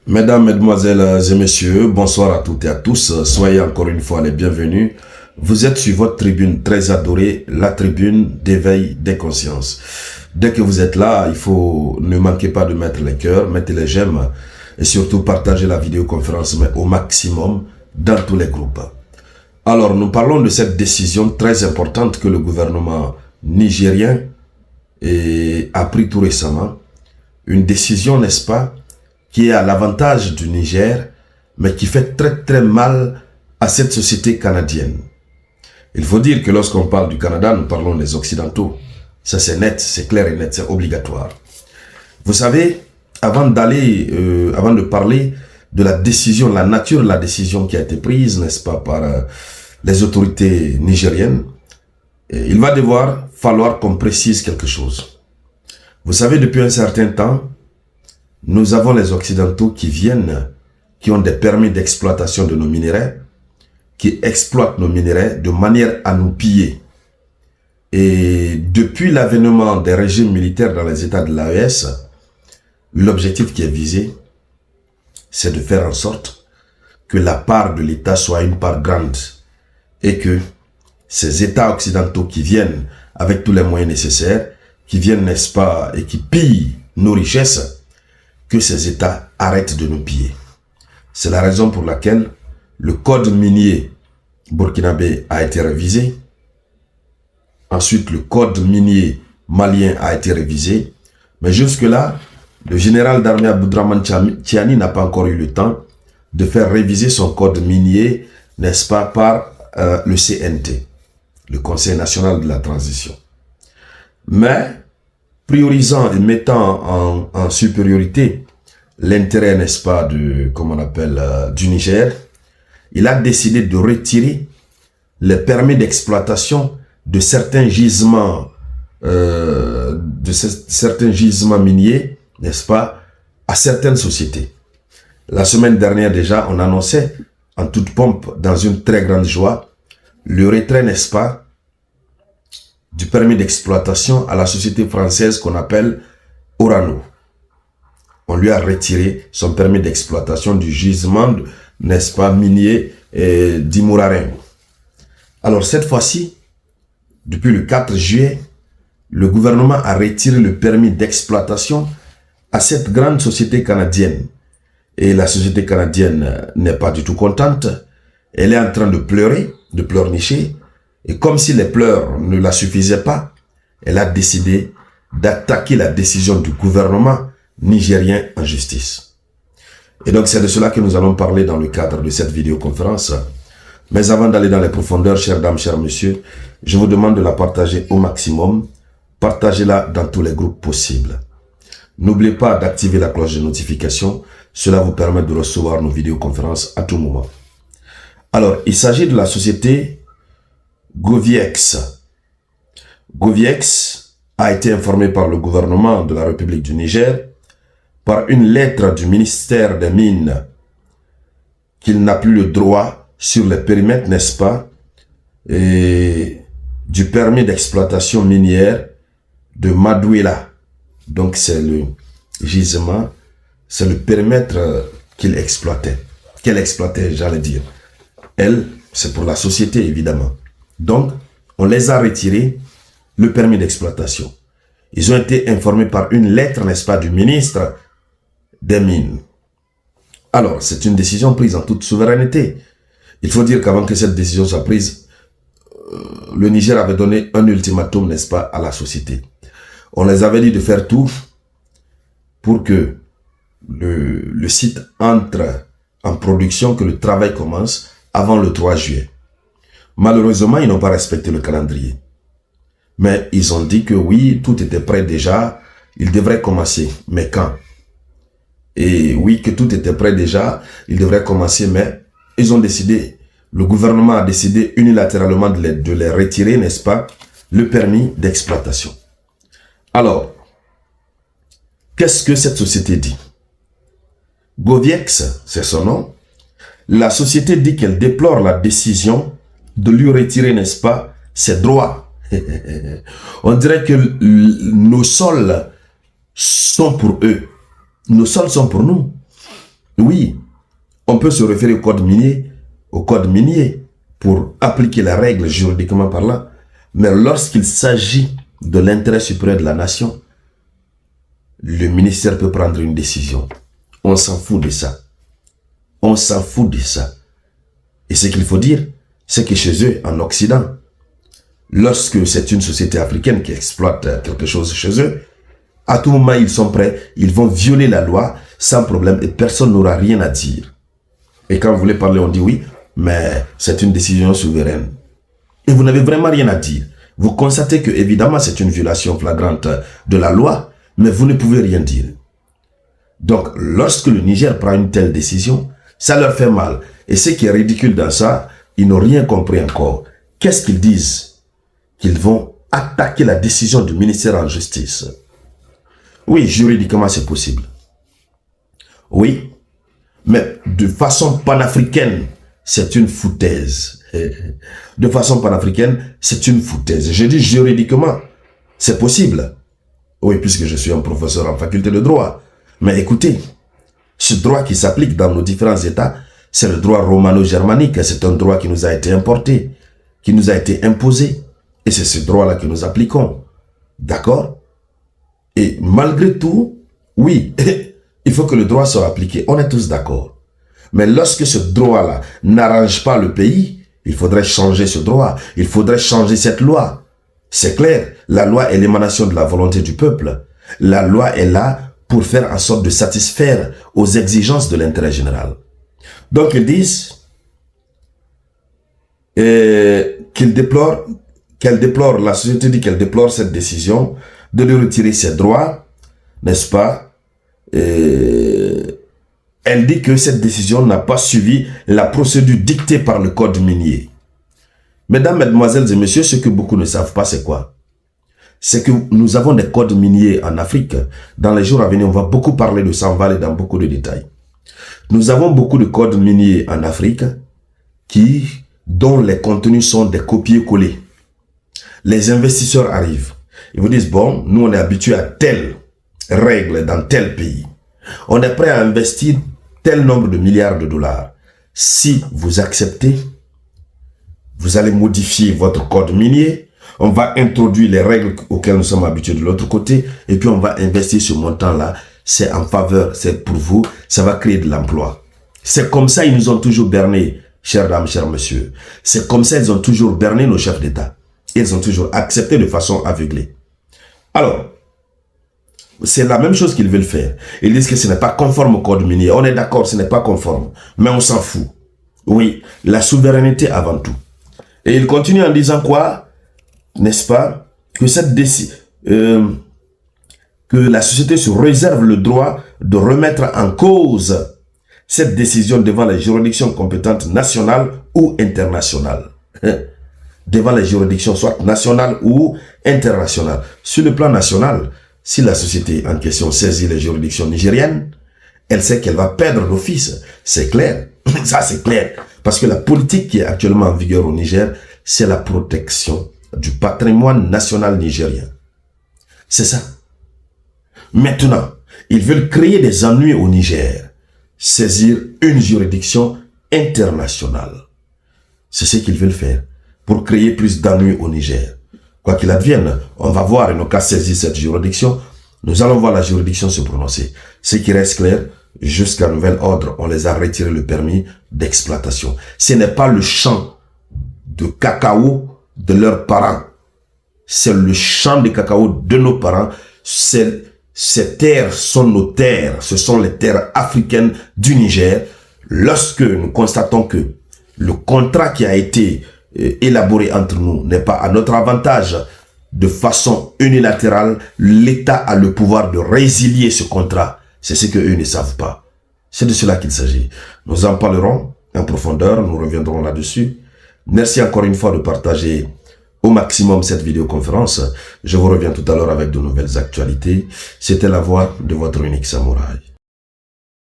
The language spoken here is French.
Mesdames, Mesdemoiselles et Messieurs, bonsoir à toutes et à tous. Soyez encore une fois les bienvenus. Vous êtes sur votre tribune très adorée, la tribune d'éveil des consciences. Dès que vous êtes là, ne manquez pas de mettre les cœurs, mettez les j'aime et surtout partagez la vidéoconférence mais au maximum dans tous les groupes. Alors, nous parlons de cette décision très importante que le gouvernement nigérien a pris tout récemment. Une décision, n'est-ce pas, qui est à l'avantage du Niger, mais qui fait très mal à cette société canadienne. Il faut dire que lorsqu'on parle du Canada, nous parlons des Occidentaux. Ça c'est net, c'est clair et net, c'est obligatoire. Vous savez, avant de parler de la décision, la nature de la décision qui a été prise, n'est-ce pas, par les autorités nigériennes, il va falloir qu'on précise quelque chose. Vous savez, depuis un certain temps, nous avons les Occidentaux qui ont des permis d'exploitation de nos minerais, qui exploitent nos minerais de manière à nous piller. Et depuis l'avènement des régimes militaires dans les États de l'AES, l'objectif qui est visé, c'est de faire en sorte que la part de l'État soit une part grande et que ces États occidentaux qui viennent avec tous les moyens nécessaires, qui viennent, n'est-ce pas, et qui pillent nos richesses, que ces États arrêtent de nous piller. C'est la raison pour laquelle le code minier burkinabé a été révisé. Ensuite, le code minier malien a été révisé. Mais jusque-là, le général d'armée Abdourahmane Tiani n'a pas encore eu le temps de faire réviser son code minier, n'est-ce pas, par le CNT, le Conseil national de la transition. Mais, priorisant et mettant en supériorité l'intérêt, n'est-ce pas, du Niger, il a décidé de retirer les permis d'exploitation de certains gisements, miniers, n'est-ce pas, à certaines sociétés. La semaine dernière déjà, on annonçait en toute pompe, dans une très grande joie, le retrait, n'est-ce pas, du permis d'exploitation à la société française qu'on appelle Orano. On lui a retiré son permis d'exploitation du gisement, n'est-ce pas, minier d'Imouraren. Alors cette fois-ci, depuis le 4 juillet, le gouvernement a retiré le permis d'exploitation à cette grande société canadienne. Et la société canadienne n'est pas du tout contente. Elle est en train de pleurer, de pleurnicher. Et comme si les pleurs ne la suffisaient pas, elle a décidé d'attaquer la décision du gouvernement nigérien en justice. Et donc c'est de cela que nous allons parler dans le cadre de cette vidéoconférence. Mais avant d'aller dans les profondeurs, chères dames, chers messieurs, je vous demande de la partager au maximum. Partagez-la dans tous les groupes possibles. N'oubliez pas d'activer la cloche de notification. Cela vous permet de recevoir nos vidéoconférences à tout moment. Alors, il s'agit de la société Goviex. Goviex a été informé par le gouvernement de la République du Niger par une lettre du ministère des Mines qu'il n'a plus le droit sur les périmètres, n'est-ce pas, et du permis d'exploitation minière de Madouela. Donc c'est le gisement, c'est le périmètre qu'elle exploitait, j'allais dire. Elle, c'est pour la société évidemment. Donc, on les a retirés le permis d'exploitation. Ils ont été informés par une lettre, n'est-ce pas, du ministre des Mines. Alors, c'est une décision prise en toute souveraineté. Il faut dire qu'avant que cette décision soit prise, le Niger avait donné un ultimatum, n'est-ce pas, à la société. On les avait dit de faire tout pour que le site entre en production, que le travail commence avant le 3 juillet. Malheureusement, ils n'ont pas respecté le calendrier. Mais ils ont dit que oui, tout était prêt déjà, ils devraient commencer. Mais quand? Et oui, que tout était prêt déjà, ils devraient commencer, mais ils ont décidé, le gouvernement a décidé unilatéralement de les retirer, n'est-ce pas, le permis d'exploitation. Alors, qu'est-ce que cette société dit? Goviex, c'est son nom. La société dit qu'elle déplore la décision de lui retirer, n'est-ce pas, ses droits. On dirait que nos sols sont pour eux. Nos sols sont pour nous. Oui, on peut se référer au code minier pour appliquer la règle juridiquement parlant, mais lorsqu'il s'agit de l'intérêt supérieur de la nation, le ministère peut prendre une décision. On s'en fout de ça. On s'en fout de ça. Et ce qu'il faut dire, c'est que chez eux, en Occident, lorsque c'est une société africaine qui exploite quelque chose chez eux, à tout moment, ils sont prêts, ils vont violer la loi sans problème et personne n'aura rien à dire. Et quand vous voulez parler, on dit oui, mais c'est une décision souveraine. Et vous n'avez vraiment rien à dire. Vous constatez que, évidemment, c'est une violation flagrante de la loi, mais vous ne pouvez rien dire. Donc, lorsque le Niger prend une telle décision, ça leur fait mal. Et ce qui est ridicule dans ça, ils n'ont rien compris encore. Qu'est-ce qu'ils disent? Qu'ils vont attaquer la décision du ministère en justice. Oui, juridiquement, c'est possible. Oui, mais de façon panafricaine, c'est une foutaise. De façon panafricaine, c'est une foutaise. Je dis juridiquement, c'est possible. Oui, puisque je suis un professeur en faculté de droit. Mais écoutez, ce droit qui s'applique dans nos différents États, c'est le droit romano-germanique. C'est un droit qui nous a été importé, qui nous a été imposé. Et c'est ce droit-là que nous appliquons. D'accord? Et malgré tout, oui, il faut que le droit soit appliqué. On est tous d'accord. Mais lorsque ce droit-là n'arrange pas le pays, il faudrait changer ce droit. Il faudrait changer cette loi. C'est clair, la loi est l'émanation de la volonté du peuple. La loi est là pour faire en sorte de satisfaire aux exigences de l'intérêt général. Donc ils disent qu'elle déplore, la société dit qu'elle déplore cette décision de lui retirer ses droits, n'est-ce pas? Elle dit que cette décision n'a pas suivi la procédure dictée par le code minier. Mesdames, mesdemoiselles et messieurs, ce que beaucoup ne savent pas, c'est quoi? C'est que nous avons des codes miniers en Afrique. Dans les jours à venir, on va beaucoup parler de ça, on va aller dans beaucoup de détails. Nous avons beaucoup de codes miniers en Afrique dont les contenus sont des copier-coller. Les investisseurs arrivent. Ils vous disent, bon, nous on est habitués à telle règle dans tel pays. On est prêt à investir tel nombre de milliards de dollars. Si vous acceptez, vous allez modifier votre code minier. On va introduire les règles auxquelles nous sommes habitués de l'autre côté. Et puis on va investir ce montant-là. C'est en faveur, c'est pour vous. Ça va créer de l'emploi. C'est comme ça ils nous ont toujours berné, chères dames, chers messieurs. C'est comme ça ils ont toujours berné nos chefs d'État. Ils ont toujours accepté de façon aveuglée. Alors, c'est la même chose qu'ils veulent faire. Ils disent que ce n'est pas conforme au code minier. On est d'accord, ce n'est pas conforme. Mais on s'en fout. Oui, la souveraineté avant tout. Et ils continuent en disant quoi? N'est-ce pas? Que que la société se réserve le droit de remettre en cause cette décision devant les juridictions compétentes nationales ou internationales. Devant les juridictions soit nationales ou internationales. Sur le plan national, si la société en question saisit les juridictions nigériennes, elle sait qu'elle va perdre d'office. C'est clair. Ça, c'est clair. Parce que la politique qui est actuellement en vigueur au Niger, c'est la protection du patrimoine national nigérien. C'est ça. Maintenant, ils veulent créer des ennuis au Niger, saisir une juridiction internationale. C'est ce qu'ils veulent faire pour créer plus d'ennuis au Niger. Quoi qu'il advienne, on va voir, ils n'ont qu'à saisir cette juridiction. Nous allons voir la juridiction se prononcer. Ce qui reste clair, jusqu'à nouvel ordre, on les a retiré le permis d'exploitation. Ce n'est pas le champ de cacao de leurs parents. C'est le champ de cacao de nos parents. Ces terres sont nos terres. Ce sont les terres africaines du Niger. Lorsque nous constatons que le contrat qui a été élaboré entre nous n'est pas à notre avantage, de façon unilatérale, l'État a le pouvoir de résilier ce contrat. C'est ce qu'eux ne savent pas. C'est de cela qu'il s'agit. Nous en parlerons en profondeur, nous reviendrons là-dessus. Merci encore une fois de partager au maximum cette vidéoconférence. Je vous reviens tout à l'heure avec de nouvelles actualités. C'était la voix de votre unique samouraï.